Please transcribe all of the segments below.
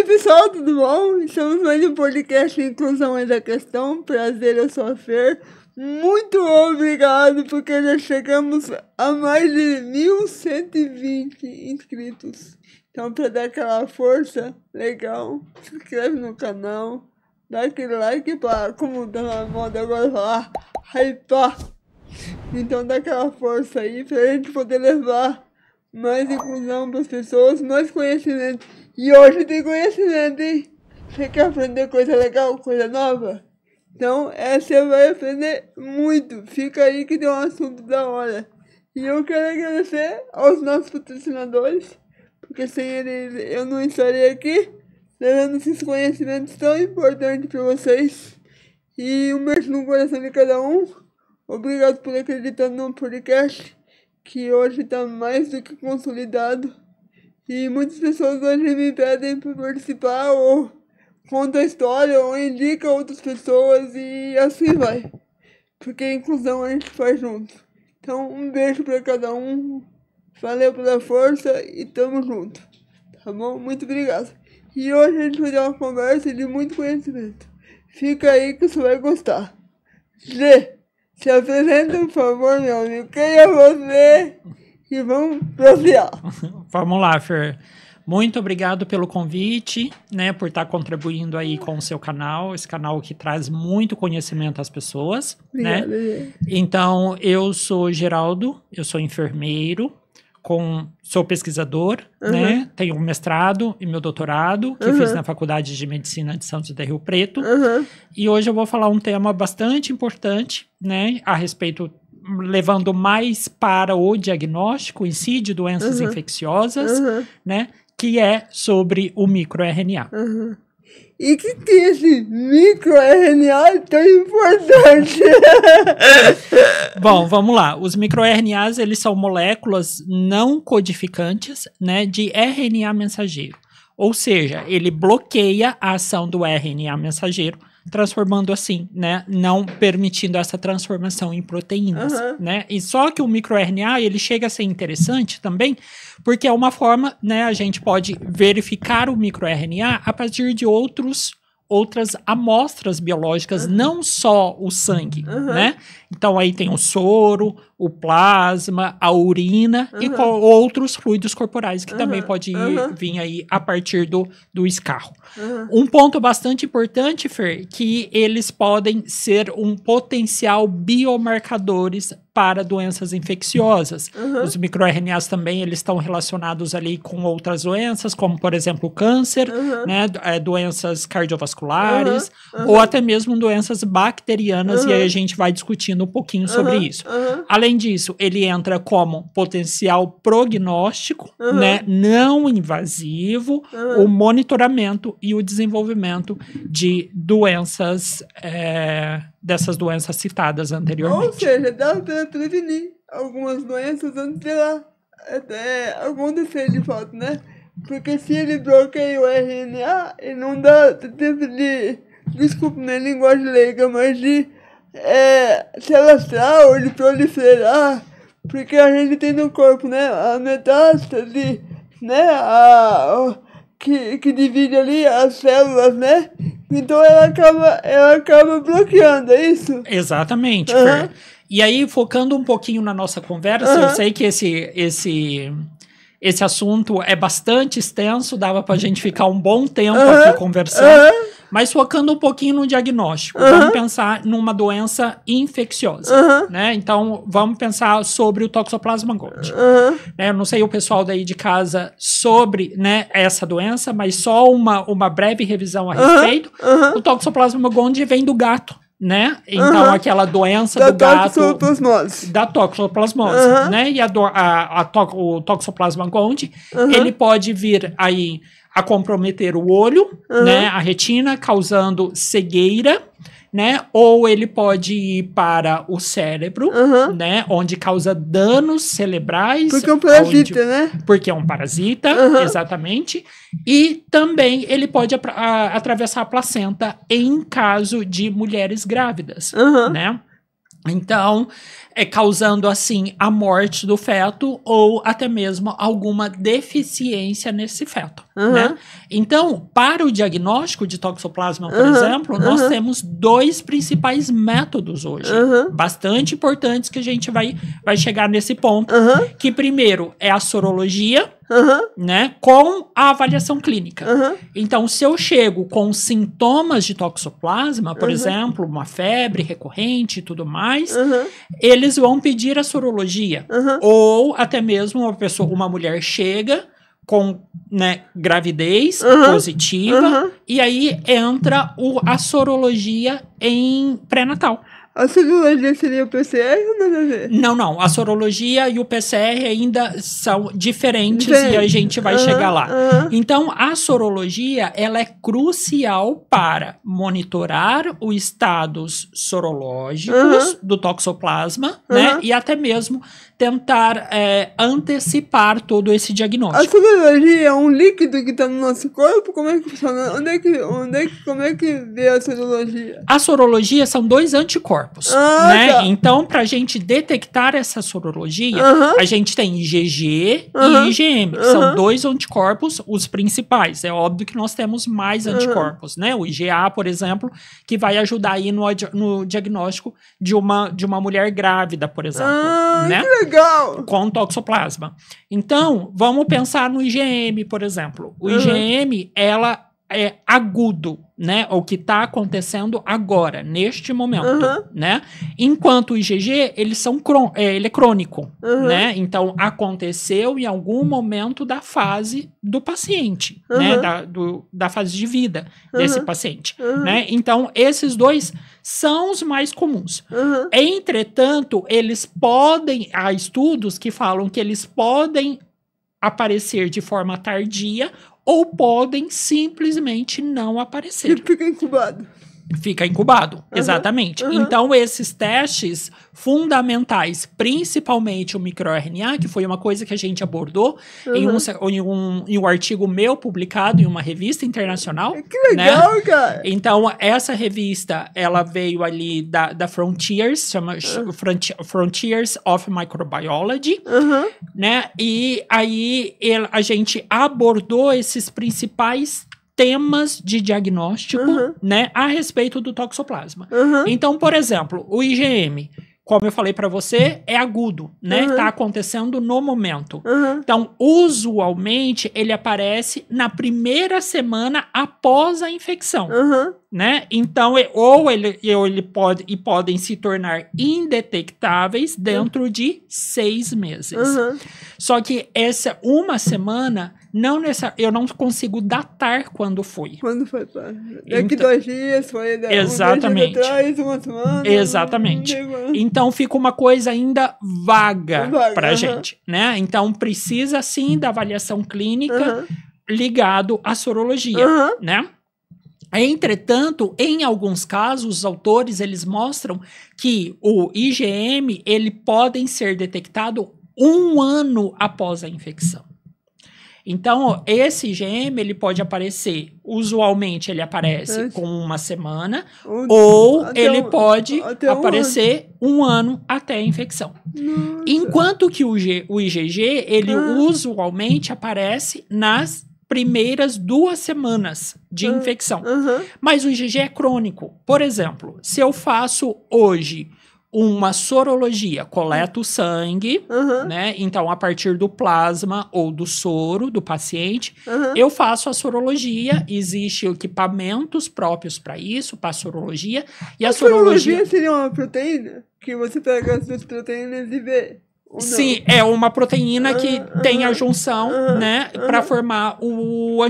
pessoal, tudo bom? Estamos mais um podcast Inclusão é da Questão. Prazer, eu sou a Fer. Muito obrigado, porque já chegamos a mais de 1.120 inscritos. Então, para dar aquela força, legal, se inscreve no canal, dá aquele like para, como tá na moda agora, falar, hypar. Então, dá aquela força aí para a gente poder levar mais inclusão para as pessoas, mais conhecimento. E hoje tem conhecimento, hein? Você quer aprender coisa legal, coisa nova? Então, você vai aprender muito. Fica aí que tem um assunto da hora. E eu quero agradecer aos nossos patrocinadores, porque sem eles eu não estaria aqui, levando esses conhecimentos tão importantes para vocês. E um beijo no coração de cada um. Obrigado por acreditar no podcast, que hoje está mais do que consolidado. E muitas pessoas hoje me pedem para participar, ou conta a história, ou indica outras pessoas, e assim vai. Porque a inclusão a gente faz junto. Então, um beijo para cada um. Valeu pela força e tamo junto. Tá bom? Muito obrigado. E hoje a gente vai ter uma conversa de muito conhecimento. Fica aí que você vai gostar. Zé, se apresenta, por favor, meu amigo. Quem é você? E vamos prosear. Vamos lá, Fer. Muito obrigado pelo convite, né, por estar contribuindo aí com o seu canal, esse canal que traz muito conhecimento às pessoas, né? Então, eu sou Geraldo, eu sou enfermeiro, sou pesquisador, né? Tenho um mestrado e meu doutorado, que fiz na Faculdade de Medicina de Santos de Rio Preto. E hoje eu vou falar um tema bastante importante, né, a respeito, levando mais para o diagnóstico em si de doenças infecciosas, né, que é sobre o microRNA. E que tem esse microRNA tão importante? Bom, vamos lá. Os microRNAs, eles são moléculas não codificantes, né, de RNA mensageiro. Ou seja, ele bloqueia a ação do RNA mensageiro, transformando assim, né, não permitindo essa transformação em proteínas, né, e só que o microRNA, ele chega a ser interessante também, porque é uma forma, né, a gente pode verificar o microRNA a partir de outras amostras biológicas, não só o sangue, né, então aí tem o soro, o plasma, a urina e outros fluidos corporais que também pode vir aí a partir do escarro. Um ponto bastante importante, Fer, que eles podem ser um potencial biomarcadores para doenças infecciosas. Os microRNAs também, eles estão relacionados ali com outras doenças, como, por exemplo, o câncer, né, doenças cardiovasculares, ou até mesmo doenças bacterianas, e aí a gente vai discutindo um pouquinho sobre isso. Além disso, ele entra como potencial prognóstico, né, não invasivo, o monitoramento e o desenvolvimento de doenças, dessas doenças citadas anteriormente. Ou seja, dá para prevenir algumas doenças antes de ela acontecer de fato, né? Porque se ele bloqueia o RNA, ele não dá tempo de, desculpa minha linguagem leiga, mas de se alastrar ou de proliferar, porque a gente tem no corpo, né, a metástase, né, que divide ali as células, né, então ela acaba bloqueando, é isso? Exatamente, Fer. E aí, focando um pouquinho na nossa conversa, eu sei que esse assunto é bastante extenso, dava pra gente ficar um bom tempo aqui conversando, mas focando um pouquinho no diagnóstico. Vamos pensar numa doença infecciosa, né? Então, vamos pensar sobre o Toxoplasma gondii. Eu não sei o pessoal daí de casa sobre, né, essa doença, mas só uma breve revisão a respeito. O Toxoplasma gondii vem do gato, né? Então, aquela doença do gato... Da toxoplasmose, né? E o Toxoplasma gondii, ele pode vir aí a comprometer o olho, né? A retina, causando cegueira, né? Ou ele pode ir para o cérebro, né? Onde causa danos cerebrais. Porque é um parasita, né? Porque é um parasita, exatamente. E também ele pode atravessar a placenta em caso de mulheres grávidas, né? Então, causando assim a morte do feto ou até mesmo alguma deficiência nesse feto, né? Então, para o diagnóstico de toxoplasma, por exemplo, nós temos 2 principais métodos hoje, bastante importantes, que a gente vai chegar nesse ponto, que primeiro é a sorologia, né, com a avaliação clínica. Então, se eu chego com sintomas de toxoplasma, por exemplo, uma febre recorrente e tudo mais, eles vão pedir a sorologia. Ou até mesmo uma mulher chega com, né, gravidez positiva, e aí entra a sorologia em pré-natal. A sorologia seria o PCR ou nada a ver? Não. A sorologia e o PCR ainda são diferentes e a gente vai chegar lá. Então, a sorologia, ela é crucial para monitorar os estados sorológicos do toxoplasma, né? E até mesmo tentar antecipar todo esse diagnóstico. A sorologia é um líquido que está no nosso corpo? Como é que funciona? Como é que vê a sorologia? A sorologia são 2 anticorpos, né? Tá. Então, para a gente detectar essa sorologia, a gente tem IgG e IgM, que são 2 anticorpos, os principais. É óbvio que nós temos mais anticorpos, né? O IgA, por exemplo, que vai ajudar aí no diagnóstico de uma mulher grávida, por exemplo, né? Que legal! Com toxoplasma. Então, vamos pensar no IgM, por exemplo. O IgM, ela é agudo, né? O que está acontecendo agora, neste momento, né? Enquanto o IgG, ele é crônico, né? Então, aconteceu em algum momento da fase do paciente, né? Da fase de vida desse paciente, né? Então, esses 2 são os mais comuns. Entretanto, há estudos que falam que eles podem aparecer de forma tardia ou podem simplesmente não aparecer. E fica incubado. Fica incubado, exatamente. Então, esses testes fundamentais, principalmente o microRNA, que foi uma coisa que a gente abordou em um artigo meu publicado em uma revista internacional. Que legal, né? Cara! Então, essa revista, ela veio ali da Frontiers, chama Frontiers of Microbiology, né? E aí a gente abordou esses principais temas de diagnóstico, né, a respeito do toxoplasma. Então, por exemplo, o IgM, como eu falei para você, é agudo, né? Tá acontecendo no momento. Então, usualmente, ele aparece na primeira semana após a infecção, né? Então, podem se tornar indetectáveis dentro de 6 meses. Só que essa uma semana, eu não consigo datar quando foi. Quando foi, pá? Daqui 2 dias, foi exatamente. 2 dias atrás, uma semana. Exatamente. Então fica uma coisa ainda vaga pra gente, né? Então precisa sim da avaliação clínica ligado à sorologia, né? Entretanto, em alguns casos, os autores, eles mostram que o IgM, ele podem ser detectado 1 ano após a infecção. Então, esse IgM, ele pode aparecer, usualmente ele aparece com 1 semana, ou ele pode aparecer 1 ano até a infecção. Nossa. Enquanto que o IgG, ele usualmente aparece nas primeiras 2 semanas de infecção. Mas o IgG é crônico. Por exemplo, se eu faço hoje uma sorologia, coleto o sangue, né? Então, a partir do plasma ou do soro do paciente, eu faço a sorologia. Existem equipamentos próprios para isso, para a sorologia. E a sorologia seria uma proteína? Que você pega as 2 proteínas e vê? Sim, é uma proteína que tem a junção, né, para formar o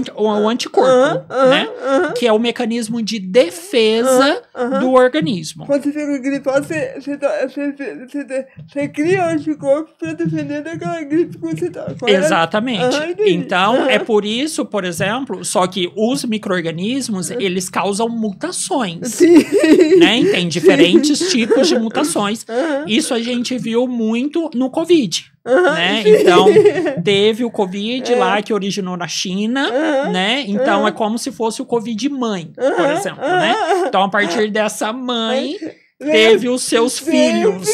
anticorpo, né, que é o mecanismo de defesa do organismo. Quando você fica gripado, você cria anticorpo para defender daquela gripe que você tá. Exatamente. Então, é por isso, por exemplo, só que os micro-organismos, eles causam mutações. Sim. Né? Tem diferentes tipos de mutações. Isso a gente viu muito no Covid, né? Então, teve o Covid lá que originou na China, né? Então, é como se fosse o Covid mãe, por exemplo, né? Então, a partir dessa mãe, teve os seus filhos.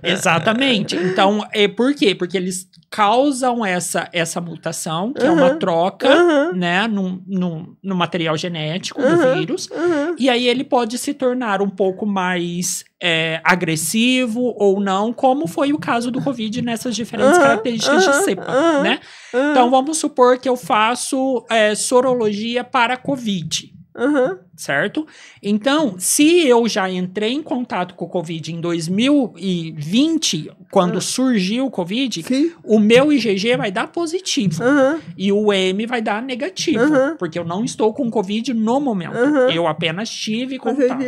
Exatamente. Então, por quê? Porque eles causam essa mutação, que é uma troca, né, no material genético do vírus, e aí ele pode se tornar um pouco mais agressivo ou não, como foi o caso do Covid nessas diferentes características de cepa, né? Então, vamos supor que eu faço sorologia para Covid. Certo? Então, se eu já entrei em contato com o Covid em 2020, quando surgiu o Covid, Sim. o meu IgG vai dar positivo e o M vai dar negativo, porque eu não estou com Covid no momento. Eu apenas tive contato.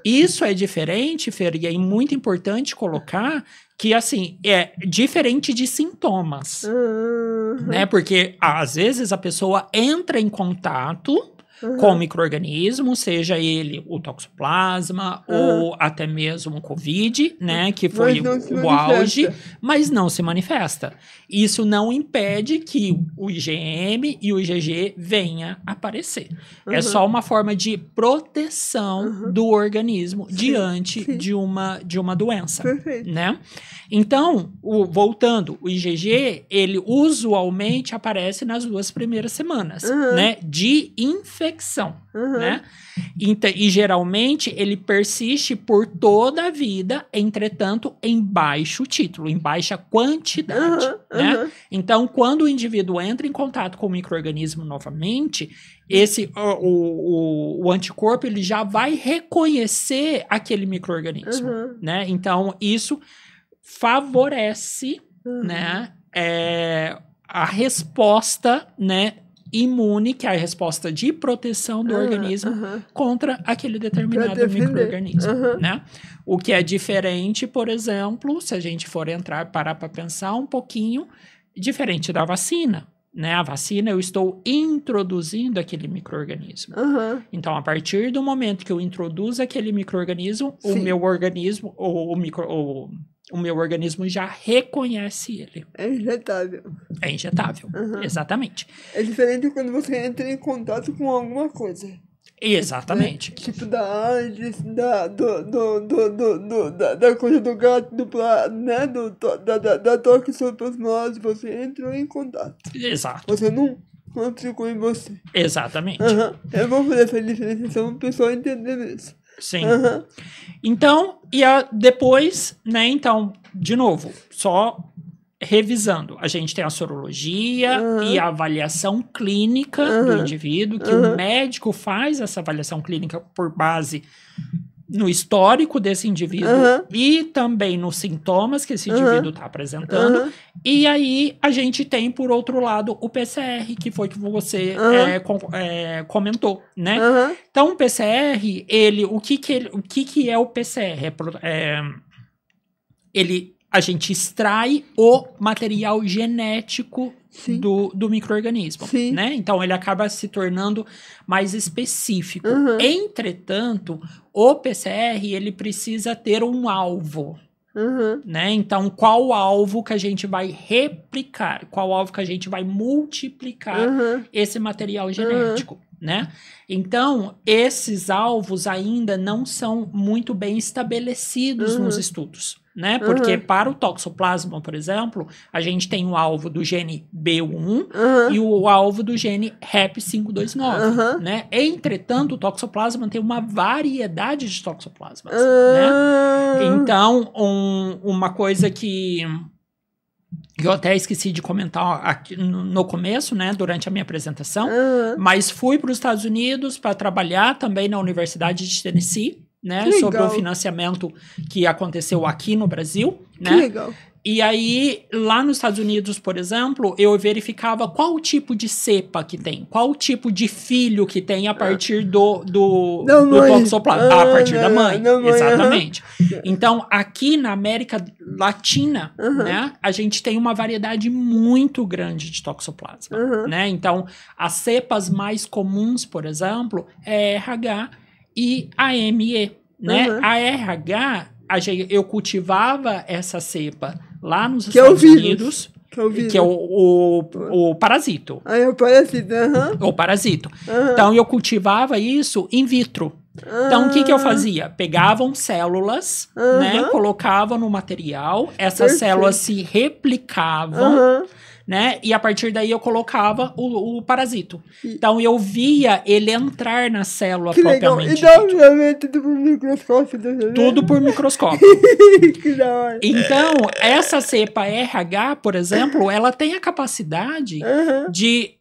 Isso é diferente, Fer, e é muito importante colocar que, assim, é diferente de sintomas, né? Porque, às vezes, a pessoa entra em contato com o micro-organismo, seja ele o toxoplasma ou até mesmo o Covid, né, que foi o auge, mas não se manifesta. Isso não impede que o IgM e o IgG venha aparecer. É só uma forma de proteção do organismo diante de uma doença, né? Então, voltando, o IgG, ele usualmente aparece nas 2 primeiras semanas, né, de infecção, né? E geralmente ele persiste por toda a vida, entretanto, em baixo título, em baixa quantidade, né? Então, quando o indivíduo entra em contato com o micro-organismo novamente, o anticorpo ele já vai reconhecer aquele micro-organismo, né? Então, isso favorece, né, a resposta, né, imune, que é a resposta de proteção do organismo contra aquele determinado micro-organismo, né? O que é diferente, por exemplo, se a gente for parar para pensar um pouquinho, diferente da vacina, né? A vacina, eu estou introduzindo aquele micro-organismo. Então, a partir do momento que eu introduzo aquele micro-organismo, o meu organismo, o meu organismo já reconhece ele. É injetável. É injetável, exatamente. É diferente quando você entra em contato com alguma coisa. Exatamente. Tipo da AIDS, da coisa do gato, né? Da toxoplasmose, você entrou em contato. Exato. Você não ficou em você. Exatamente. Eu vou fazer essa diferenciação para o pessoal entender isso. Sim. Então, depois, né, então, de novo, só revisando, a gente tem a sorologia e a avaliação clínica do indivíduo, que o médico faz essa avaliação clínica por base no histórico desse indivíduo e também nos sintomas que esse indivíduo está apresentando. E aí a gente tem, por outro lado, o PCR, que foi que você comentou, né? Então, o PCR, o que é o PCR? A gente extrai o material genético do micro-organismo, né? Então, ele acaba se tornando mais específico. Entretanto, o PCR, ele precisa ter um alvo, né? Então, qual alvo que a gente vai replicar? Qual alvo que a gente vai multiplicar esse material genético, né? Então, esses alvos ainda não são muito bem estabelecidos nos estudos, né? Porque para o toxoplasma, por exemplo, a gente tem o alvo do gene B1 e o alvo do gene REP529, né? Entretanto, o toxoplasma tem uma variedade de toxoplasmas, né? Então, uma coisa que eu até esqueci de comentar aqui no começo, né, durante a minha apresentação, mas fui para os Estados Unidos para trabalhar também na Universidade de Tennessee, né, sobre o financiamento que aconteceu aqui no Brasil, né? Que legal. E aí, lá nos Estados Unidos, por exemplo, eu verificava qual tipo de cepa que tem, qual tipo de filho que tem a partir do toxoplasma, a partir da mãe, exatamente. Então, aqui na América Latina, né, a gente tem uma variedade muito grande de toxoplasma, né? Então, as cepas mais comuns, por exemplo, é RH e AME, né? A RH, eu cultivava essa cepa lá nos Estados Unidos, que é o parasito. Ah, é o parasito, O parasito. Então, eu cultivava isso in vitro, Então, o que eu fazia? Pegavam células, né? Colocavam no material, essas células se replicavam, né? E a partir daí eu colocava o parasito. Então, eu via ele entrar na célula propriamente dita. Tudo por microscópio. Tudo por microscópio. Que da hora. Então, essa cepa RH, por exemplo, ela tem a capacidade de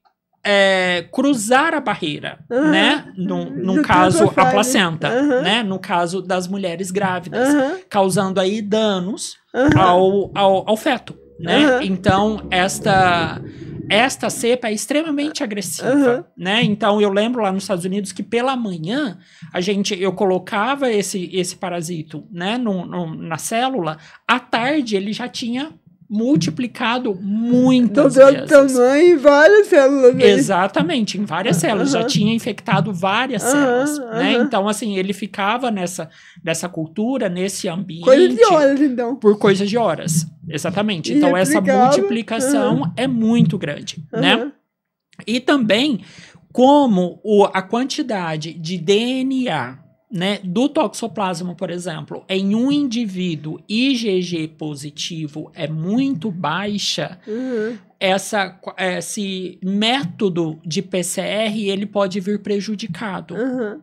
cruzar a barreira, né? No caso, a placenta, né? No caso das mulheres grávidas, causando aí danos ao feto, né? Então, esta cepa é extremamente agressiva, né? Então, eu lembro lá nos Estados Unidos que pela manhã eu colocava esse parasito, né? Na célula, à tarde ele já tinha multiplicado muitas vezes. Tamanho em várias células. Exatamente, em várias células. Já tinha infectado várias células, né? Então, assim, ele ficava nessa cultura, nesse ambiente... Coisa de horas, então. Por coisas de horas, exatamente. Então, essa multiplicação é muito grande, né? E também, como a quantidade de DNA... né, do toxoplasma, por exemplo, em um indivíduo IgG positivo é muito baixa, esse método de PCR ele pode vir prejudicado,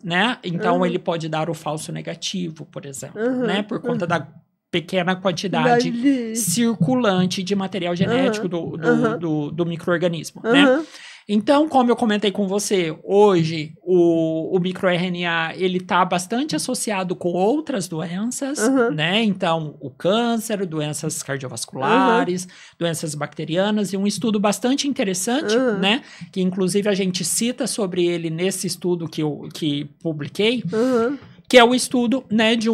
né? Então ele pode dar o falso negativo, por exemplo, né? Por conta da pequena quantidade circulante de material genético do micro-organismo, né? Então, como eu comentei com você, hoje o microRNA ele está bastante associado com outras doenças, né? Então, o câncer, doenças cardiovasculares, doenças bacterianas, e um estudo bastante interessante, né? Que inclusive a gente cita sobre ele nesse estudo que publiquei, que é o estudo, né, de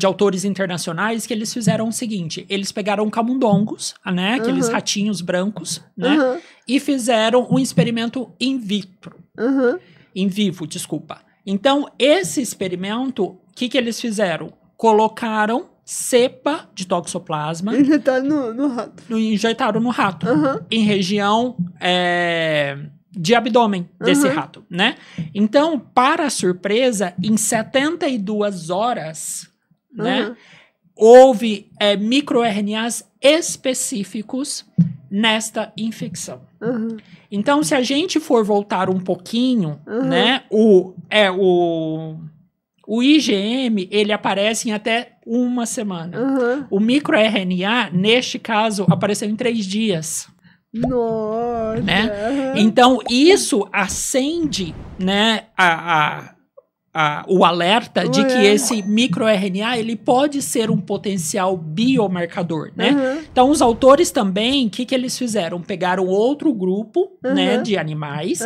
autores internacionais, que eles fizeram o seguinte: eles pegaram camundongos, né, aqueles ratinhos brancos, né, e fizeram um experimento in vivo, desculpa. Então, esse experimento, o que eles fizeram? Colocaram cepa de toxoplasma. Injetaram no rato. Injetaram no rato, em região... de abdômen desse rato, né? Então, para a surpresa, em 72 horas, né, houve microRNAs específicos nesta infecção. Então, se a gente for voltar um pouquinho, né, o IgM, ele aparece em até uma semana. O microRNA, neste caso, apareceu em 3 dias. Nossa! Né? Então, isso acende, né, o alerta de que esse microRNA ele pode ser um potencial biomarcador, né? Então, os autores também, o que eles fizeram? Pegaram outro grupo, né, de animais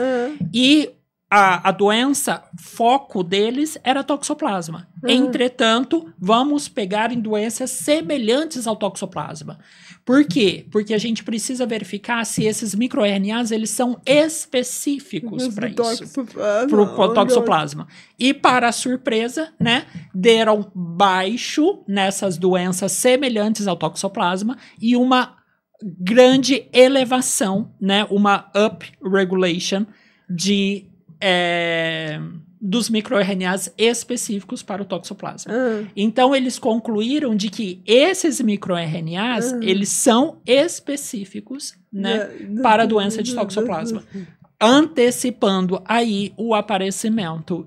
e a doença, foco deles era toxoplasma. Entretanto, vamos pegar em doenças semelhantes ao toxoplasma. Por quê? Porque a gente precisa verificar se esses microRNAs eles são específicos para isso, para o toxoplasma. E, para a surpresa, né, deram baixo nessas doenças semelhantes ao toxoplasma e uma grande elevação, né, uma upregulation dos microRNAs específicos para o toxoplasma. Então, eles concluíram de que esses microRNAs, eles são específicos, né, para a doença de toxoplasma, antecipando aí o aparecimento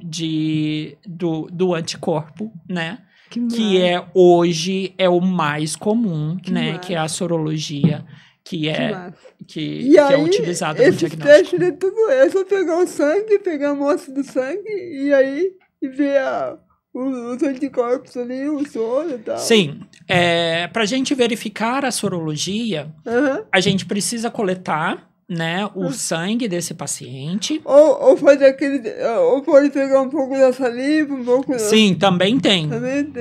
do anticorpo, né, que hoje é o mais comum, né, que é a sorologia, que é utilizada no diagnóstico. Teste de tudo é só pegar o sangue, pegar a amostra do sangue e ver os anticorpos ali, o soro e tal. Sim. Para a gente verificar a sorologia, a gente precisa coletar, né, o sangue desse paciente. Ou fazer ou pode pegar um pouco da saliva, um pouco... Sim, também tem.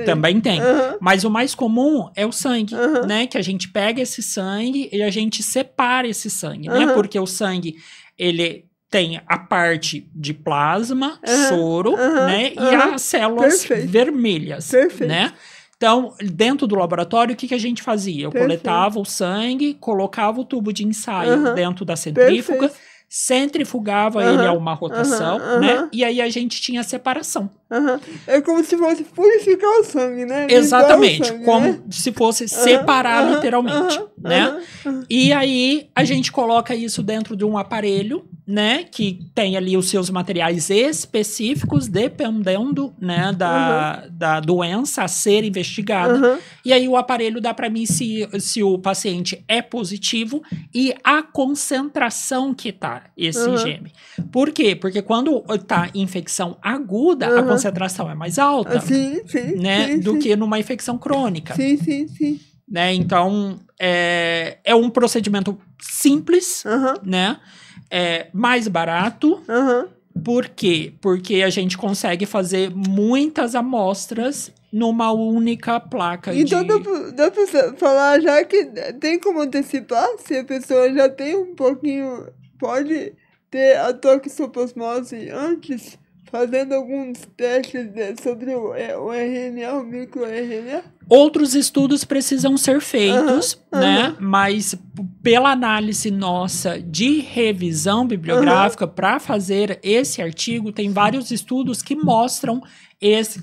Também tem. Mas o mais comum é o sangue, né? Que a gente pega esse sangue e a gente separa esse sangue, né? Porque o sangue, ele tem a parte de plasma, soro, né? E as células vermelhas, né? Então, dentro do laboratório, o que a gente fazia? Eu coletava o sangue, colocava o tubo de ensaio dentro da centrífuga, centrifugava ele a uma rotação, né? E aí a gente tinha a separação. É como se fosse purificar o sangue, né? Exatamente, o sangue, como né? se fosse separar literalmente, né? E aí a gente coloca isso dentro de um aparelho, né? Que tem ali os seus materiais específicos, dependendo, né, da doença a ser investigada. E aí o aparelho dá para mim se o paciente é positivo e a concentração que tá esse gene. Por quê? Porque quando tá infecção aguda, a concentração é mais alta, né, do que numa infecção crônica. Sim. Né? Então, é um procedimento simples, né? Mais barato. Por quê? Porque a gente consegue fazer muitas amostras numa única placa. Então dá pra falar já que tem como antecipar se a pessoa já tem um pouquinho, pode ter a toxoplasmose antes, fazendo alguns testes sobre o RNA, o microRNA? Outros estudos precisam ser feitos, né? Mas pela análise nossa de revisão bibliográfica para fazer esse artigo, tem vários estudos que mostram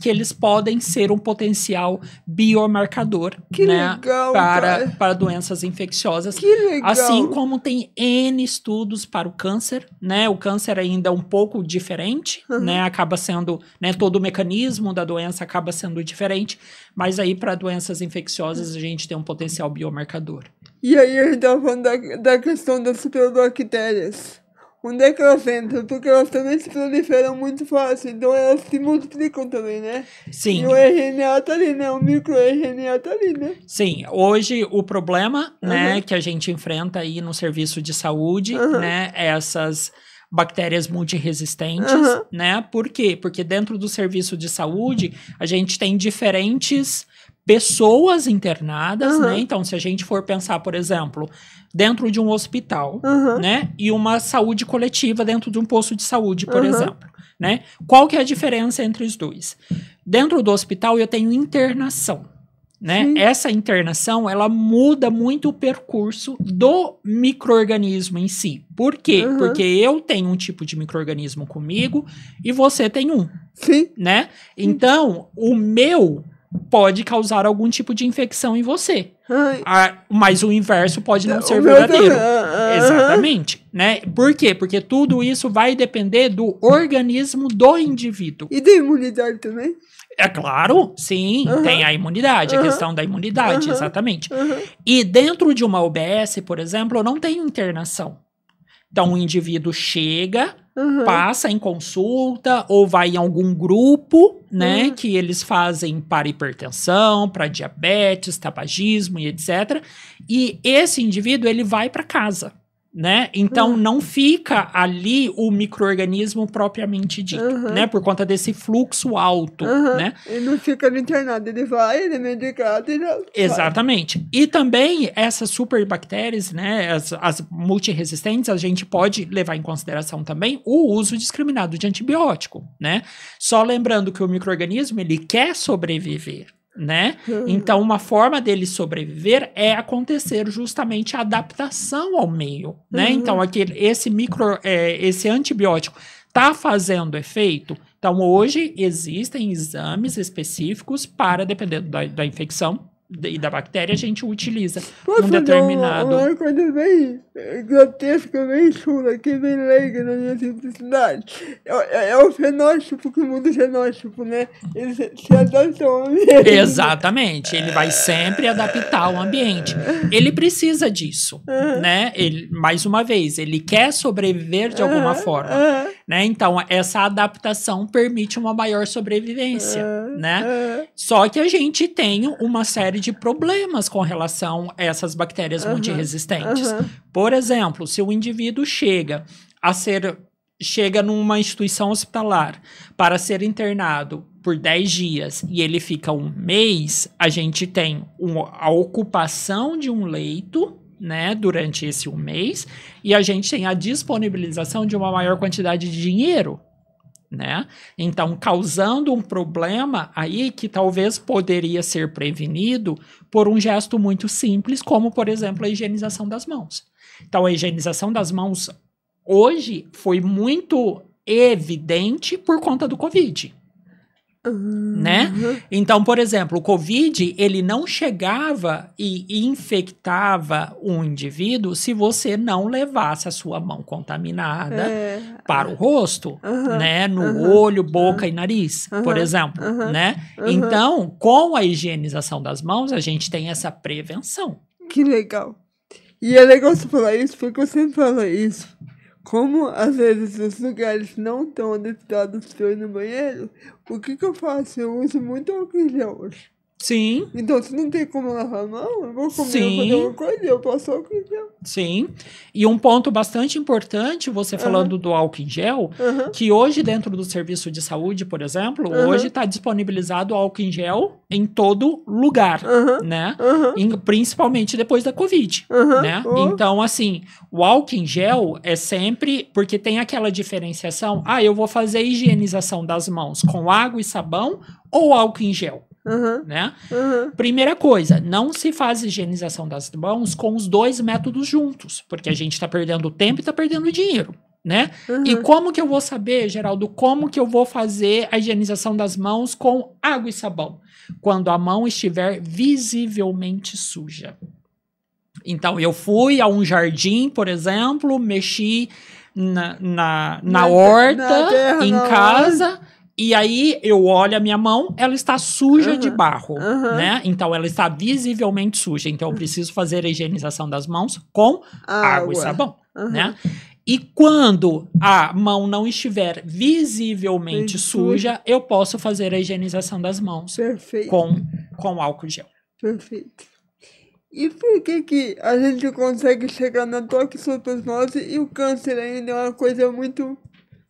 que eles podem ser um potencial biomarcador, que né, legal, para doenças infecciosas. Que legal. Assim como tem N estudos para o câncer, né? O câncer ainda é um pouco diferente, né? Acaba sendo, né, todo o mecanismo da doença acaba sendo diferente, mas aí para doenças infecciosas a gente tem um potencial biomarcador. E aí a gente estava falando da questão das superbactérias. Onde é que elas entram? Porque elas também se proliferam muito fácil, então elas se multiplicam também, né? Sim. E o RNA tá ali, né? O microRNA tá ali, né? Sim, hoje o problema, né, que a gente enfrenta aí no serviço de saúde, né, é essas bactérias multiresistentes, né? Por quê? Porque dentro do serviço de saúde, a gente tem diferentes pessoas internadas, né? Então, se a gente for pensar, por exemplo, dentro de um hospital, né? E uma saúde coletiva dentro de um posto de saúde, por exemplo, né? Qual que é a diferença entre os dois? Dentro do hospital, eu tenho internação, né? Sim. Essa internação, ela muda muito o percurso do micro-organismo em si. Por quê? Porque eu tenho um tipo de micro-organismo comigo e você tem um, né? Então, o meu pode causar algum tipo de infecção em você. Mas o inverso pode não ser verdadeiro. Exatamente, né? Por quê? Porque tudo isso vai depender do organismo do indivíduo. E da imunidade também? É claro, sim, tem a imunidade, a questão da imunidade, exatamente. E dentro de uma UBS, por exemplo, não tem internação. Então, o indivíduo chega, passa em consulta ou vai em algum grupo, né, que eles fazem para hipertensão, para diabetes, tabagismo e etc. E esse indivíduo, ele vai para casa, né? Então, não fica ali o micro-organismo propriamente dito, né? Por conta desse fluxo alto, né? Ele não fica no internado, ele vai, ele é medicado e já Exatamente. Vai. E também essas superbactérias, né? As multiresistentes, a gente pode levar em consideração também o uso discriminado de antibiótico, né? Só lembrando que o micro-organismo, ele quer sobreviver, né? Então, uma forma dele sobreviver é acontecer justamente a adaptação ao meio, né? Então, esse antibiótico tá fazendo efeito. Então, hoje existem exames específicos para, dependendo da infecção e da bactéria, a gente utiliza um determinado... Uma coisa bem grotesca, bem chula, aqui bem leiga na minha simplicidade. É o fenótipo que muda o genótipo, né? Ele se adapta ao ambiente. Exatamente, ele vai sempre adaptar ao ambiente. Ele precisa disso, né? Mais uma vez, ele quer sobreviver de alguma forma, né? Então, essa adaptação permite uma maior sobrevivência, né? Só que a gente tem uma série de problemas com relação a essas bactérias multiresistentes. Por exemplo, se o indivíduo chega numa instituição hospitalar para ser internado por 10 dias e ele fica um mês, a gente tem a ocupação de um leito, né, durante esse um mês, e a gente tem a disponibilização de uma maior quantidade de dinheiro, né? Então, causando um problema aí que talvez poderia ser prevenido por um gesto muito simples, como, por exemplo, a higienização das mãos. Então, a higienização das mãos hoje foi muito evidente por conta do Covid. Né? Então, por exemplo, o Covid, ele não chegava e infectava um indivíduo se você não levasse a sua mão contaminada para o rosto, né? No olho, boca e nariz, por exemplo, né? Então, com a higienização das mãos, a gente tem essa prevenção. Que legal. E é legal você falar isso, porque você fala isso. Como, às vezes, os lugares não estão adaptados para ir no banheiro, o que eu faço? Eu uso muito álcool em gel hoje. Sim. Então, se não tem como lavar a mão, eu vou comer, Sim. fazer uma coisa, eu passo álcool em gel. Sim. E um ponto bastante importante, você falando do álcool em gel, que hoje dentro do serviço de saúde, por exemplo, hoje está disponibilizado álcool em gel em todo lugar, né? Principalmente depois da Covid, né? Então, assim, o álcool em gel é sempre, porque tem aquela diferenciação, eu vou fazer a higienização das mãos com água e sabão ou álcool em gel. Né? Primeira coisa, não se faz higienização das mãos com os dois métodos juntos, porque a gente está perdendo tempo e está perdendo dinheiro, né? E como que eu vou saber, Geraldo, como que eu vou fazer a higienização das mãos com água e sabão? Quando a mão estiver visivelmente suja. Então, eu fui a um jardim, por exemplo, mexi na horta, em casa... E aí, eu olho a minha mão, ela está suja de barro, né? Então, ela está visivelmente suja. Então, eu preciso fazer a higienização das mãos com água e sabão, né? E quando a mão não estiver visivelmente suja, eu posso fazer a higienização das mãos com álcool gel. Perfeito. E por que a gente consegue chegar na toxoplasmose e o câncer ainda é uma coisa muito...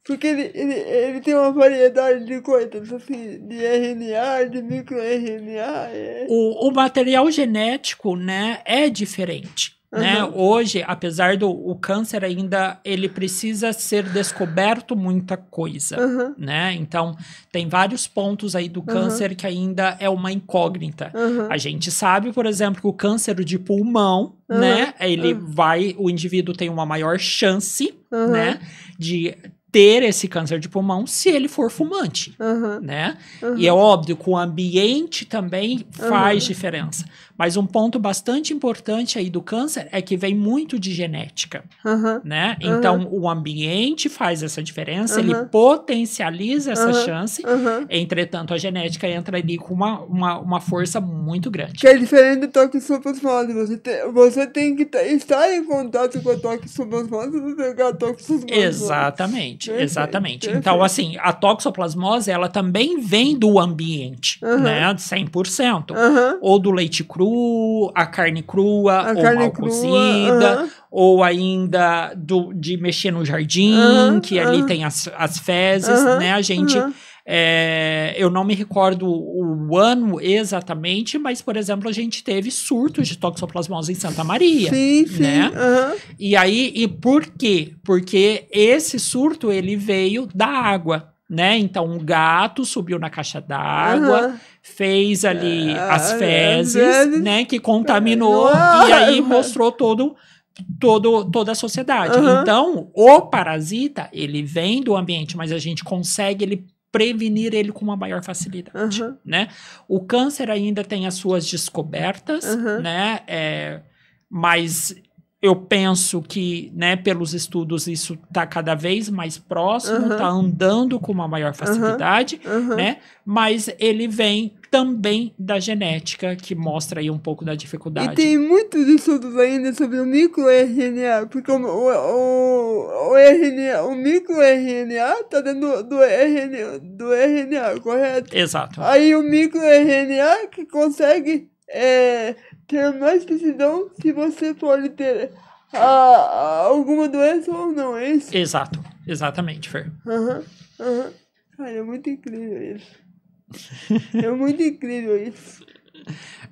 Porque ele tem uma variedade de coisas, assim, de RNA, de microRNA. O material genético, né, é diferente. Né? Hoje, apesar o câncer ainda, ele precisa ser descoberto muita coisa, né? Então, tem vários pontos aí do câncer que ainda é uma incógnita. A gente sabe, por exemplo, que o câncer de pulmão, né? O indivíduo tem uma maior chance, né? De ter esse câncer de pulmão se ele for fumante, né? E é óbvio que o ambiente também faz diferença. Mas um ponto bastante importante aí do câncer é que vem muito de genética, né? Então, o ambiente faz essa diferença, ele potencializa essa chance, entretanto, a genética entra ali com uma força muito grande. Que é diferente do toxoplasmose. Você tem que estar em contato com a toxoplasmose para pegar a toxoplasmose. Exatamente. Exatamente. Então, assim, a toxoplasmose, ela também vem do ambiente, né? 100%. Ou do leite cru, a carne crua, ou mal cozida, ou ainda de mexer no jardim, que ali tem as fezes, né? A gente... eu não me recordo o ano exatamente, mas, por exemplo, a gente teve surtos de toxoplasmose em Santa Maria. Sim, né? E aí, e por quê? Porque esse surto, ele veio da água, né? Então, um gato subiu na caixa d'água, fez ali as fezes, né? Que contaminou, e aí mostrou toda a sociedade. Então, o parasita, ele vem do ambiente, mas a gente consegue prevenir ele com uma maior facilidade, né? O câncer ainda tem as suas descobertas, né? Mas eu penso que, né, pelos estudos, isso está cada vez mais próximo, está andando com uma maior facilidade, né? Mas ele vem também da genética, que mostra aí um pouco da dificuldade. E tem muitos estudos ainda sobre o microRNA, porque o microRNA está dentro do RNA, correto? Exato. Aí o microRNA que consegue ter mais precisão se você pode ter alguma doença ou não, é isso? Exato, exatamente, Fer. Cara, é muito incrível isso. É muito incrível isso.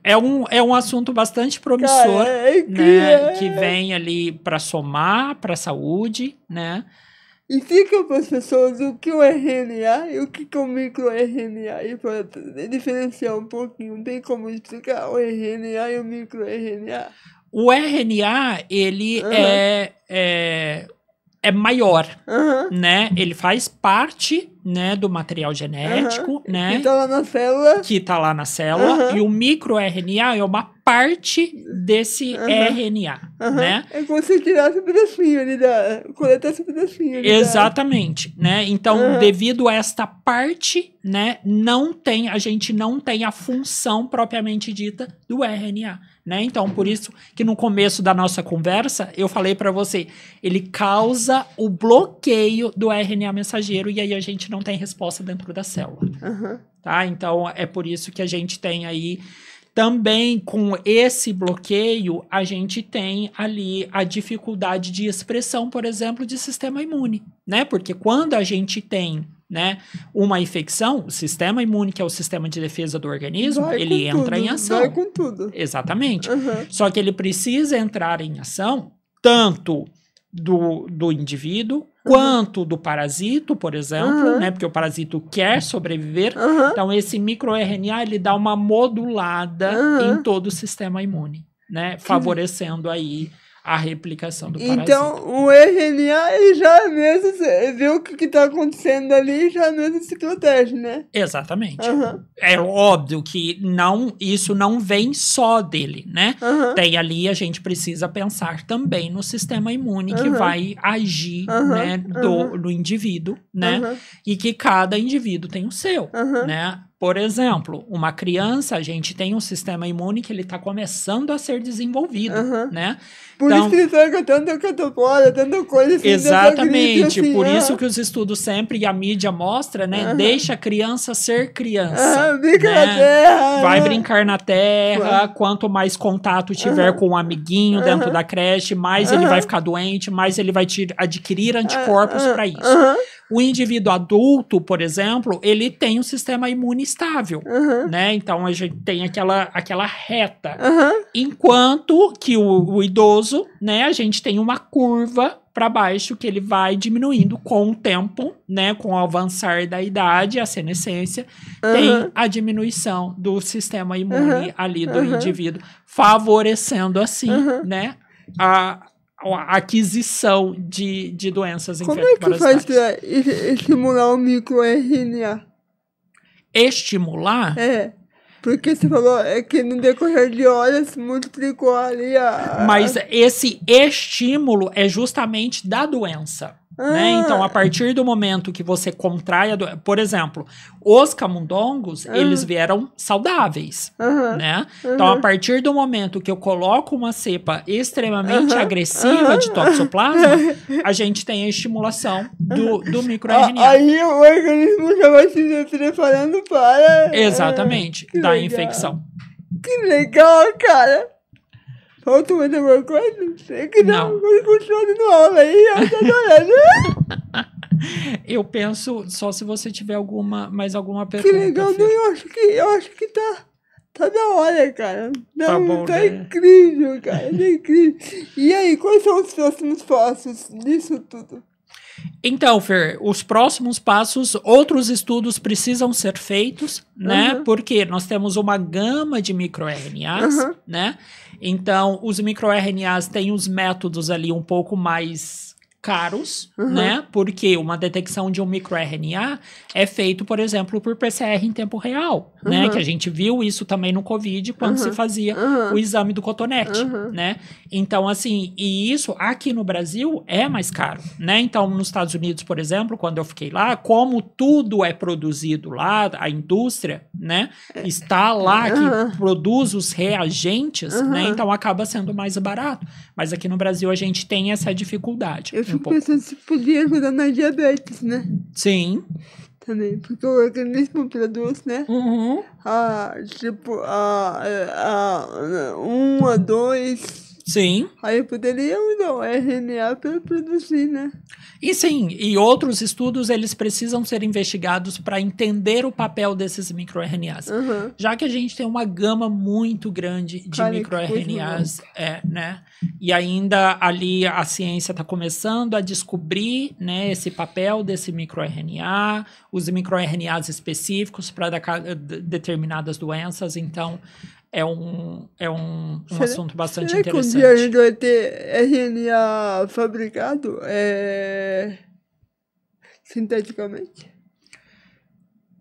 É um assunto bastante promissor, né? Que vem ali para somar para a saúde, né? Explica para as pessoas o que é o RNA e o que é o microRNA, e para diferenciar um pouquinho, tem como explicar o RNA e o microRNA? O RNA, ele é maior, Aham. né? Ele faz parte, né, do material genético, né? Que tá lá na célula. Que tá lá na célula. E o microRNA é uma parte desse RNA, né? É como se tirasse um pedacinho ali coletasse um pedacinho ali Exatamente, né? Então, devido a esta parte, né, a gente não tem a função propriamente dita do RNA, né? Então, por isso que no começo da nossa conversa, eu falei para você, ele causa o bloqueio do RNA mensageiro e aí a gente não tem resposta dentro da célula, tá? Então, é por isso que a gente tem aí também com esse bloqueio, a gente tem ali a dificuldade de expressão, por exemplo, de sistema imune, né? Porque quando a gente tem, né, uma infecção, o sistema imune, que é o sistema de defesa do organismo, ele entra em ação. Vai com tudo. Exatamente. Só que ele precisa entrar em ação tanto do indivíduo quanto do parasito, por exemplo, né? Porque o parasito quer sobreviver. Então, esse microRNA, ele dá uma modulada em todo o sistema imune, né? Favorecendo aí a replicação do parasito. Então, o RNA, ele já mesmo vê o que tá acontecendo ali e já mesmo se protege, né? Exatamente. É óbvio que isso não vem só dele, né? Tem ali, a gente precisa pensar também no sistema imune que vai agir, né, do indivíduo, né? E que cada indivíduo tem o seu, né? Por exemplo, uma criança, a gente tem um sistema imune que ele está começando a ser desenvolvido, né? Por isso que ele joga tanta catapora, tanta coisa assim. Exatamente, assim, por isso que os estudos sempre, e a mídia mostra, né? Deixa a criança ser criança. Brinca né? na terra. Vai brincar na terra, quanto mais contato tiver com um amiguinho dentro da creche, mais ele vai ficar doente, mais ele vai adquirir anticorpos para isso. O indivíduo adulto, por exemplo, ele tem um sistema imune estável, né? Então, a gente tem aquela reta. Enquanto que o idoso, né? A gente tem uma curva para baixo que ele vai diminuindo com o tempo, né? Com o avançar da idade, a senescência, tem a diminuição do sistema imune ali do indivíduo, favorecendo assim, né? A aquisição de doenças infecto-parasitárias. Como é que faz para estimular o microRNA? Estimular? Porque você falou que no decorrer de horas multiplicou ali Mas esse estímulo é justamente da doença. Né? Então, a partir do momento que você contrai por exemplo, os camundongos, eles vieram saudáveis, né? Então, a partir do momento que eu coloco uma cepa extremamente agressiva de toxoplasma, a gente tem a estimulação do microRNA. Aí o organismo já vai se preparando para... Exatamente, da infecção. Que legal, cara! Falta mais alguma coisa? Sei que não. Funciona no aula aí, eu tô adorando. Eu penso, só se você tiver mais alguma pergunta. Que legal, não, eu acho que tá da hora, cara. Não, tá bom, tá né? incrível, cara, tá incrível. E aí, quais são os próximos passos disso tudo? Então, Fer, os próximos passos, outros estudos precisam ser feitos, né? Porque nós temos uma gama de microRNAs, né? Então, os microRNAs têm os métodos ali um pouco mais caros, né? Porque uma detecção de um microRNA é feito, por exemplo, por PCR em tempo real, né? Que a gente viu isso também no COVID, quando se fazia o exame do cotonete, né? Então, assim, e isso aqui no Brasil é mais caro, né? Então, nos Estados Unidos, por exemplo, quando eu fiquei lá, como tudo é produzido lá, a indústria, né? Está lá que produz os reagentes, né? Então, acaba sendo mais barato. Mas aqui no Brasil, a gente tem essa dificuldade. Eu fico pensando se podia ajudar na diabetes, né? Sim. Também, porque o organismo produz, né? Tipo, 1 a 2. Sim. Aí poderia usar o RNA para produzir, né? E sim, e outros estudos, eles precisam ser investigados para entender o papel desses microRNAs. Já que a gente tem uma gama muito grande de microRNAs, né? E ainda ali a ciência está começando a descobrir, né, esse papel desse microRNA, os microRNAs específicos para determinadas doenças. Então, é um assunto bastante será interessante. Que um dia a gente vai ter RNA fabricado sinteticamente?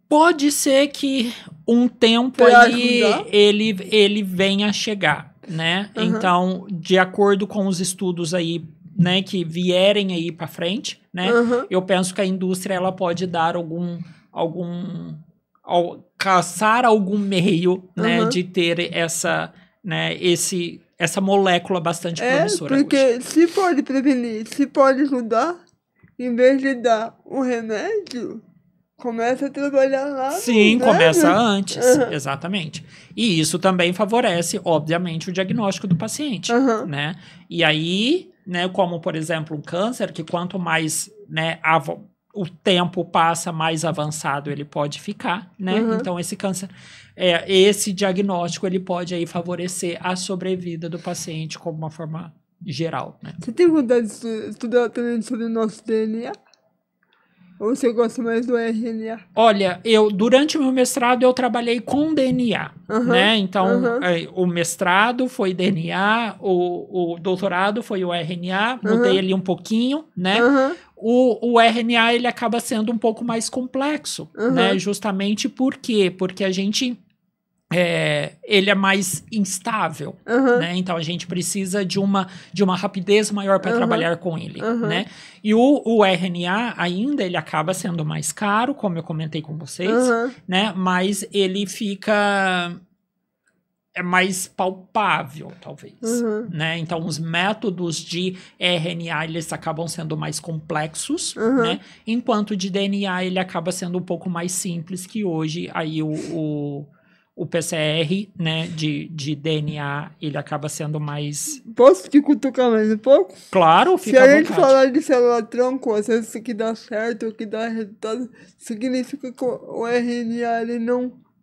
Pode ser que um tempo Pra aí ajudar? ele venha a chegar, né? Uhum. Então, de acordo com os estudos aí, né, que vierem aí para frente, né? Uhum. Eu penso que a indústria ela pode dar caçar algum meio, né, Uhum. de ter essa, né, essa molécula bastante promissora porque hoje. se pode prevenir, se pode ajudar, em vez de dar um remédio, começa a trabalhar lá. Sim, né? começa antes, Uhum. exatamente. E isso também favorece, obviamente, o diagnóstico do paciente, Uhum. né? E aí, né, como por exemplo um câncer, que quanto mais, né, o tempo passa, mais avançado ele pode ficar, né? Uhum. Então esse câncer, esse diagnóstico ele pode aí favorecer a sobrevida do paciente como uma forma geral, né? Você tem vontade de estudar também sobre o nosso DNA? Ou você gosta mais do RNA? Olha, durante o meu mestrado eu trabalhei com DNA, Uhum, né? Então, uhum. O mestrado foi DNA, o doutorado foi o RNA, mudei Uhum. ali um pouquinho, né? Uhum. O RNA, ele acaba sendo um pouco mais complexo, Uhum. né? Justamente por quê? Porque a gente... ele é mais instável, Uhum. né? Então a gente precisa de uma rapidez maior para Uhum. trabalhar com ele, Uhum. né? E o RNA ainda ele acaba sendo mais caro, como eu comentei com vocês, Uhum. né? Mas ele fica mais palpável, talvez, Uhum. né? Então os métodos de RNA eles acabam sendo mais complexos, Uhum. né? Enquanto de DNA ele acaba sendo um pouco mais simples, que hoje aí o PCR, né, de DNA, ele acaba sendo mais... Posso te cutucar mais um pouco? Claro, Se fica à a gente vontade. falar de célula-tronco, às vezes isso que dá certo, o que dá resultado, significa que o RNA ele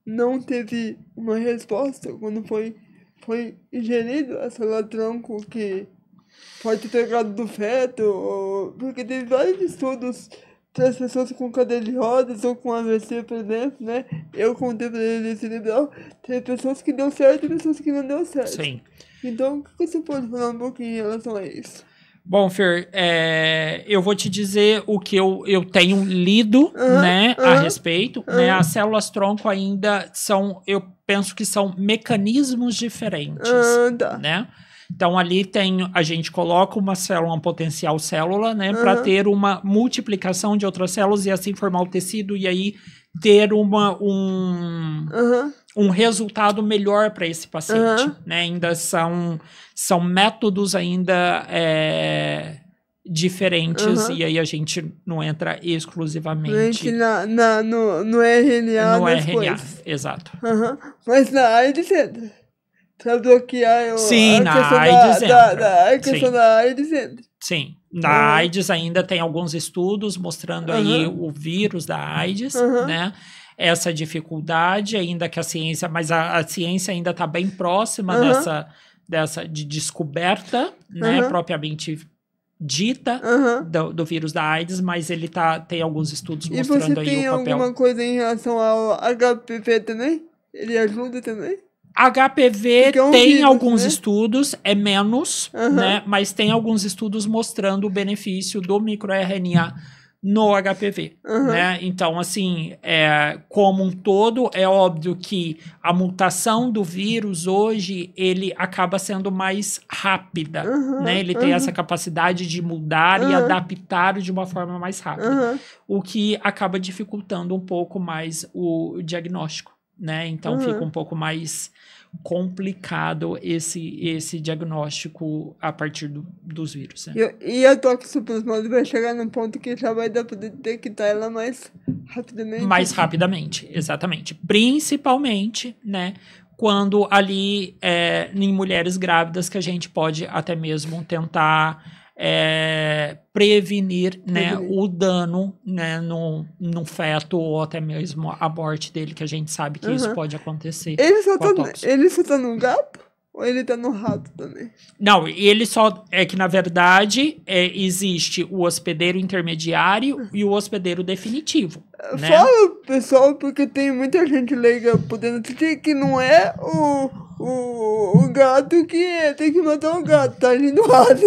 não teve uma resposta quando foi ingerido a célula-tronco que pode ter pegado do feto, porque teve vários estudos para as pessoas com cadeira de rodas ou com AVC, por exemplo, né? Eu com dependência cerebral, teve pessoas que deu certo e pessoas que não deu certo. Sim. Então, o que você pode falar um pouquinho em relação a isso? Bom, Fer, eu vou te dizer o que eu tenho lido, né, a respeito, né? As células-tronco ainda são, eu penso que são mecanismos diferentes, Tá. né? Então, ali a gente coloca uma célula, uma potencial célula, né, para ter uma multiplicação de outras células e assim formar o tecido e aí ter um resultado melhor para esse paciente, né? Ainda são métodos ainda diferentes e aí a gente não entra exclusivamente no RNA no das RNA, coisas. exato. Mas na AIDS entra. Pra bloquear Sim, a questão AIDS a questão da AIDS entra. Sim, na AIDS ainda tem alguns estudos mostrando aí o vírus da AIDS, né? Essa dificuldade ainda que a ciência, mas a ciência ainda está bem próxima dessa de descoberta, né? Propriamente dita do vírus da AIDS, mas ele tem alguns estudos mostrando aí o papel. E você tem alguma coisa em relação ao HPV também? Ele ajuda também? HPV tem vírus, alguns né? estudos, é menos, né? Mas tem alguns estudos mostrando o benefício do microRNA no HPV, né? Então, assim, como um todo, é óbvio que a mutação do vírus hoje, ele acaba sendo mais rápida, né? Ele tem essa capacidade de mudar e adaptar de uma forma mais rápida, o que acaba dificultando um pouco mais o diagnóstico, né? Então, fica um pouco mais complicado esse diagnóstico a partir dos vírus, né? E a toxoplasmose vai chegar num ponto que já vai dar para detectar ela mais rapidamente? Mais rapidamente, exatamente. Principalmente, né, quando ali em mulheres grávidas que a gente pode até mesmo tentar prevenir, né, o dano, né, no feto ou até mesmo a morte dele, que a gente sabe que isso pode acontecer. Ele só tá no gato? Ou ele tá no rato também? Não, ele só... É que, na verdade, existe o hospedeiro intermediário e o hospedeiro definitivo, né? Fala, pessoal, porque tem muita gente leiga podendo assistir que não é o gato que tem que matar o gato, tá indo rato.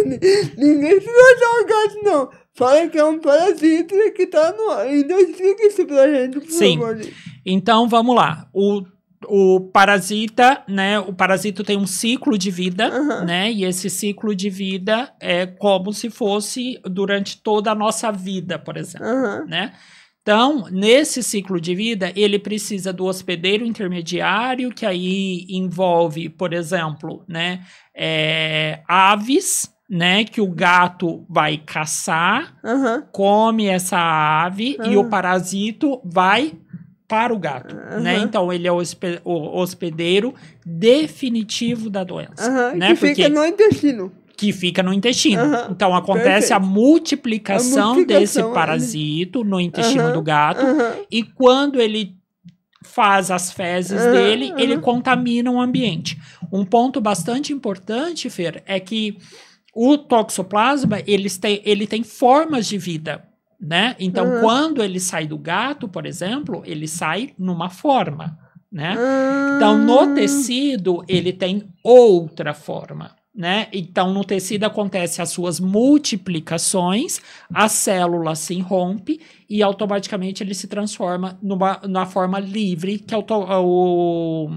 Ninguém precisa matar o gato, não. Fala que é um parasita que tá no ar. Então explica isso pra gente, por favor. Então, vamos lá. O parasita, né? O parasito tem um ciclo de vida, né? E esse ciclo de vida é como se fosse durante toda a nossa vida, por exemplo, né? Então, nesse ciclo de vida, ele precisa do hospedeiro intermediário, que aí envolve, por exemplo, né? Aves, né? Que o gato vai caçar, come essa ave e o parasito vai para o gato, né? Então, ele é o hospedeiro definitivo da doença, né? Que fica no intestino. Que fica no intestino. Então, acontece a multiplicação desse parasito no intestino do gato e quando ele faz as fezes dele, ele contamina o ambiente. Um ponto bastante importante, Fer, é que o toxoplasma, ele tem formas de vida, né? Então, quando ele sai do gato, por exemplo, ele sai numa forma, né? Então, no tecido, ele tem outra forma, né? Então, no tecido acontece as suas multiplicações, a célula se rompe e automaticamente ele se transforma numa forma livre, que é o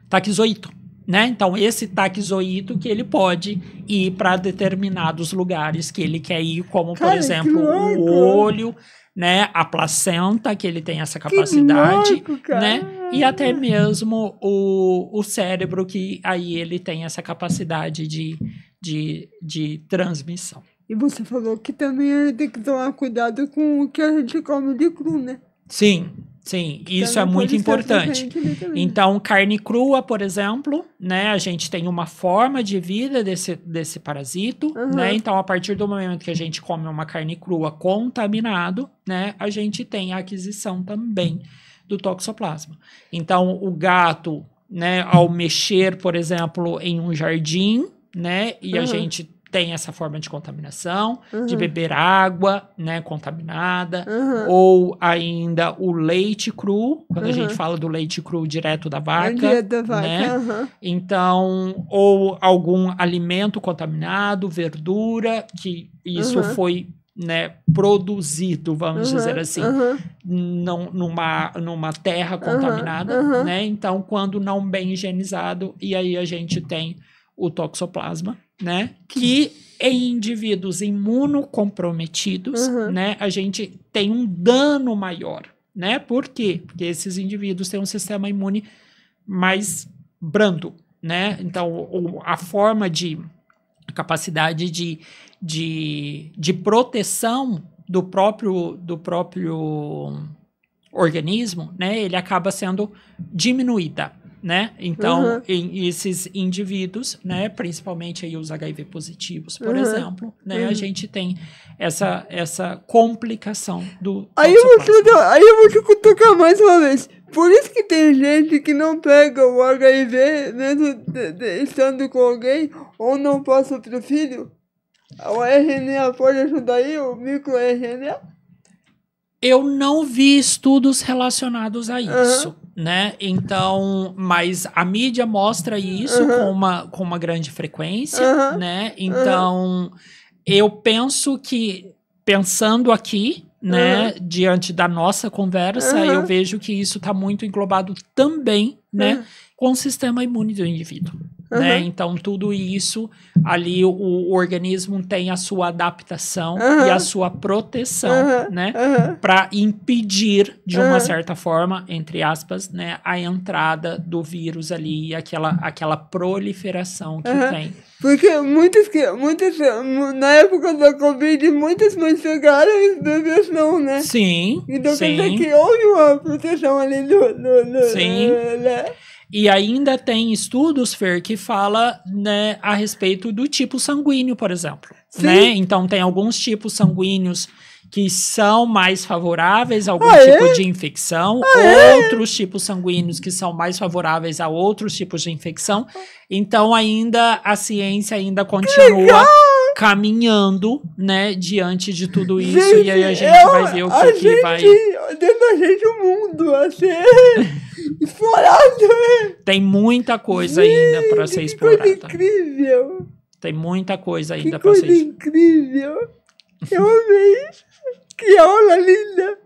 taquizoíto, né? Então, esse taquizoíto que ele pode ir para determinados lugares que ele quer ir, como, por exemplo, o olho, né? A placenta, que ele tem essa capacidade, né? E até mesmo o cérebro, que aí ele tem essa capacidade de transmissão. E você falou que também a gente tem que tomar cuidado com o que a gente come de cru, né? Sim. Sim, isso é muito importante. Então, carne crua, por exemplo, né? A gente tem uma forma de vida desse parasito, né? Então, a partir do momento que a gente come uma carne crua contaminado, né? A gente tem a aquisição também do toxoplasma. Então, o gato, né? Ao mexer, por exemplo, em um jardim, né? E a gente tem essa forma de contaminação, de beber água, né, contaminada, ou ainda o leite cru, quando a gente fala do leite cru direto da vaca, né? Então, ou algum alimento contaminado, verdura, que isso foi, né, produzido, vamos dizer assim, numa terra contaminada, né? Então, quando não bem higienizado, e aí a gente tem o toxoplasma, né? Que em indivíduos imunocomprometidos, né? A gente tem um dano maior, né? Por quê? Porque esses indivíduos têm um sistema imune mais brando, né? Então, a forma a capacidade de proteção do próprio organismo, né? Ele acaba sendo diminuída, né? Então, em esses indivíduos, né, principalmente aí os HIV positivos, por exemplo, né, a gente tem essa complicação do aí eu vou te cutucar mais uma vez. Por isso que tem gente que não pega o HIV mesmo estando com alguém ou não passa pro filho. O RNA pode ajudar aí, o microRNA? Eu não vi estudos relacionados a isso, né? Então, mas a mídia mostra isso com uma grande frequência, né? Então, eu penso que, pensando aqui, né, diante da nossa conversa, eu vejo que isso está muito englobado também, né, com o sistema imune do indivíduo. Né? Então, tudo isso, ali o organismo tem a sua adaptação e a sua proteção, né? Para impedir, de uma certa forma, entre aspas, né? A entrada do vírus ali e aquela proliferação que tem. Porque muitas, na época da Covid, muitas mães pegaram e os bebês não, né? Sim, então, quer dizer que houve uma proteção ali sim. Né? E ainda tem estudos, Fer, que fala, né, a respeito do tipo sanguíneo, por exemplo. Né? Então, tem alguns tipos sanguíneos que são mais favoráveis a algum Ah, tipo é? de infecção, outros tipos sanguíneos que são mais favoráveis a outros tipos de infecção. Então, ainda a ciência ainda continua caminhando, né, diante de tudo isso. E aí a gente vai ver o que vai... Dentro da gente o mundo a ser explorado. Tem muita coisa ainda para ser Que coisa explorada. incrível. Tem muita coisa Que ainda para ser coisa incrível. Eu amei. Que aula linda.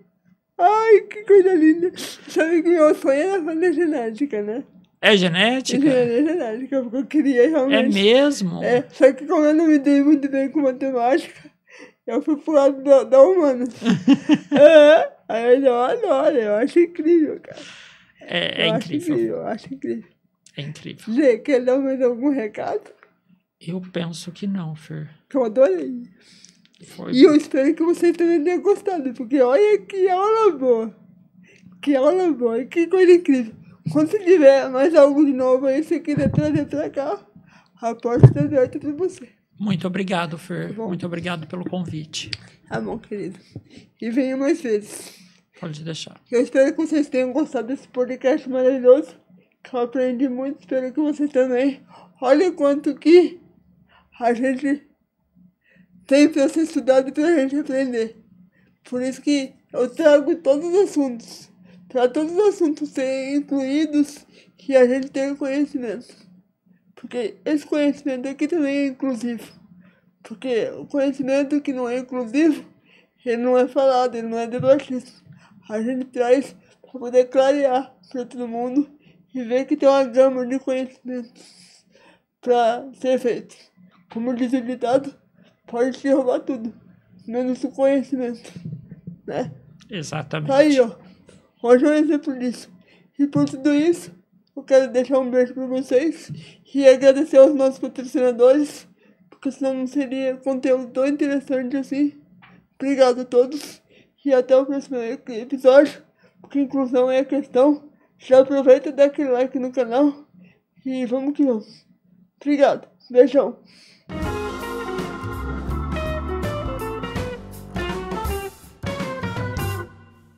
Ai, que coisa linda. Sabe que meu sonho era fazer genética, né? É genética? Engenharia genética, porque eu queria realmente. É mesmo? É, só que como eu não me dei muito bem com matemática, eu fui pro lado da humanas. Aí eu adoro, eu acho incrível, cara. É incrível. Eu acho incrível. É incrível. Zé, quer dar mais algum recado? Eu penso que não, Fer. Que eu adorei. Foi. E eu espero que vocês também tenham gostado, porque olha que aula boa. Que aula boa, que coisa incrível. Quando tiver mais algo de novo aí, se você quiser trazer pra cá, a porta está aberta pra você. Muito obrigado, Fer. Tá bom. Muito obrigado pelo convite. Tá bom, querido. E venha mais vezes. Pode deixar. Eu espero que vocês tenham gostado desse podcast maravilhoso. Que eu aprendi muito, espero que vocês também. Olha quanto que a gente tem pra ser estudado e pra gente aprender. Por isso que eu trago todos os assuntos. Para todos os assuntos serem incluídos e a gente ter conhecimento. Porque esse conhecimento aqui também é inclusivo. Porque o conhecimento que não é inclusivo, ele não é falado, ele não é debatido. A gente traz para poder clarear para todo mundo e ver que tem uma gama de conhecimentos para ser feito. Como diz o ditado, pode se roubar tudo, menos o conhecimento, né? Exatamente. Tá aí, ó. Hoje é um exemplo disso. E por tudo isso, eu quero deixar um beijo para vocês e agradecer aos nossos patrocinadores, porque senão não seria conteúdo tão interessante assim. Obrigado a todos e até o próximo episódio, porque inclusão é a questão. Já aproveita e dá aquele like no canal e vamos que vamos. Obrigado. Beijão.